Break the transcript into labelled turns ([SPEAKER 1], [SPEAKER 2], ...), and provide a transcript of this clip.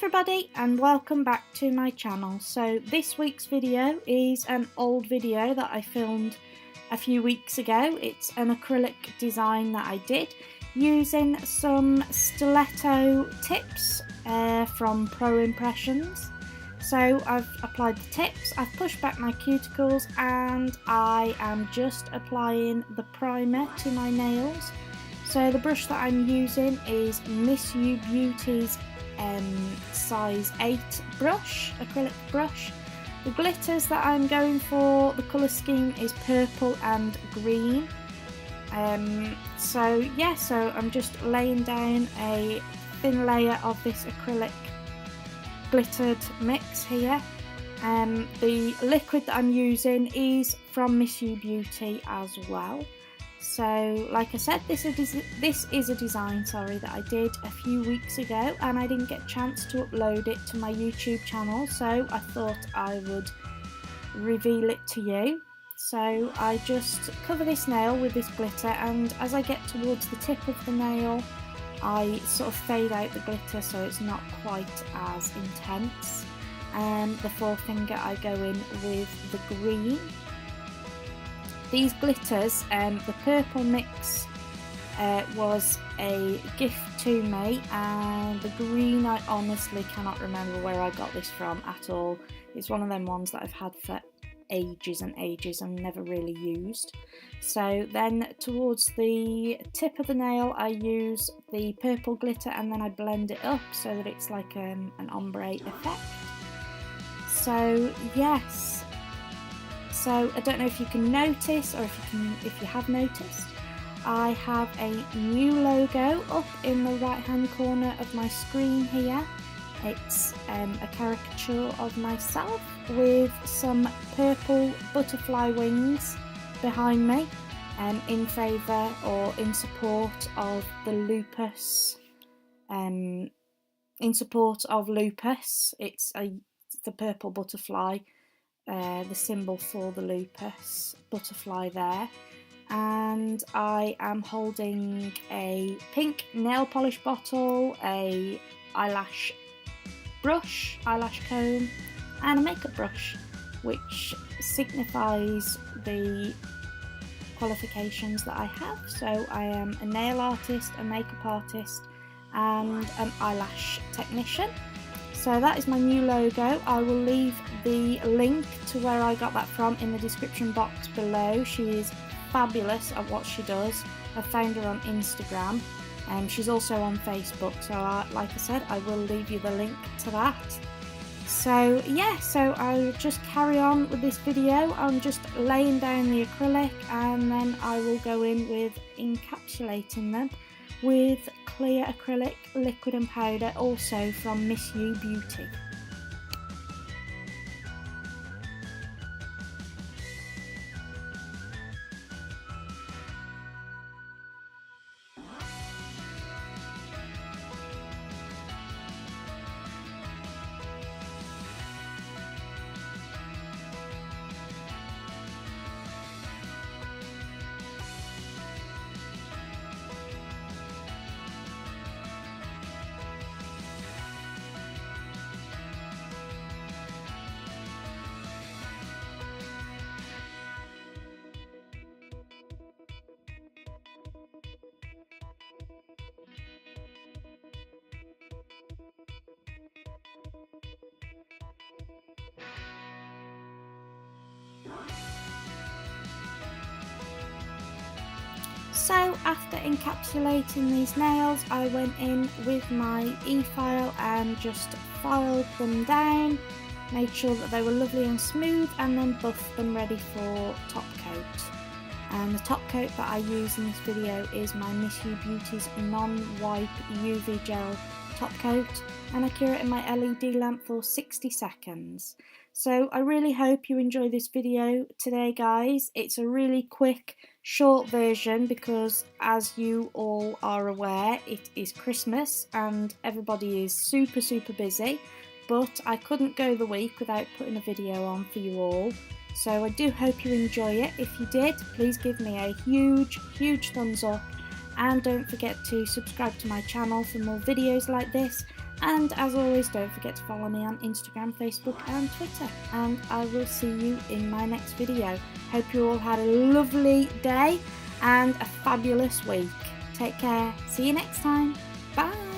[SPEAKER 1] everybody and welcome back to my channel. So this week's video is an old video that I filmed a few weeks ago. It's an acrylic design that I did using some stiletto tips from Pro Impressions. So I've applied the tips, I've pushed back my cuticles and I am just applying the primer to my nails. So the brush that I'm using is Miss You Beauty's size 8 brush, acrylic brush. The glitters that I'm going for, the colour scheme is purple and green. So I'm just laying down a thin layer of this acrylic glittered mix here. The liquid that I'm using is from Miss You Beauty as well. So like I said, this is a design that I did a few weeks ago and I didn't get a chance to upload it to my YouTube channel, so I thought I would reveal it to you. So I just cover this nail with this glitter, and as I get towards the tip of the nail I sort of fade out the glitter so it's not quite as intense. The forefinger I go in with the green. These glitters, the purple mix was a gift to me, and the green I honestly cannot remember where I got this from at all. It's one of them ones that I've had for ages and ages and never really used. So then towards the tip of the nail I use the purple glitter and then I blend it up so that it's like an ombre effect. So yes. So I don't know if you can notice, or if you have noticed, I have a new logo up in the right hand corner of my screen here. It's a caricature of myself with some purple butterfly wings behind me, in favour or in support of the lupus. In support of lupus, it's the purple butterfly. The symbol for the lupus butterfly there, and I am holding a pink nail polish bottle, a eyelash brush, eyelash comb and a makeup brush, which signifies the qualifications that I have. So I am a nail artist, a makeup artist and an eyelash technician. So that is my new logo. I will leave the link to where I got that from in the description box below. She is fabulous at what she does. I found her on Instagram and she's also on Facebook. So like I said, I will leave you the link to that. So yeah, so I'll just carry on with this video. I'm just laying down the acrylic and then I will go in with encapsulating them with clear acrylic liquid and powder, also from Miss You Beauty. So after encapsulating these nails, I went in with my e-file and just filed them down, made sure that they were lovely and smooth, and then buffed them ready for top coat. And the top coat that I use in this video is my Miss You Beauty's non-wipe UV gel top coat, and I cure it in my LED lamp for 60 seconds. So I really hope you enjoy this video today, guys. It's a really quick, short version because, as you all are aware, it is Christmas and everybody is super busy, but I couldn't go the week without putting a video on for you all. So I do hope you enjoy it. If you did, please give me a huge thumbs up, and don't forget to subscribe to my channel for more videos like this. And as always, don't forget to follow me on Instagram, Facebook and Twitter. And I will see you in my next video. Hope you all had a lovely day and a fabulous week. Take care. See you next time. Bye.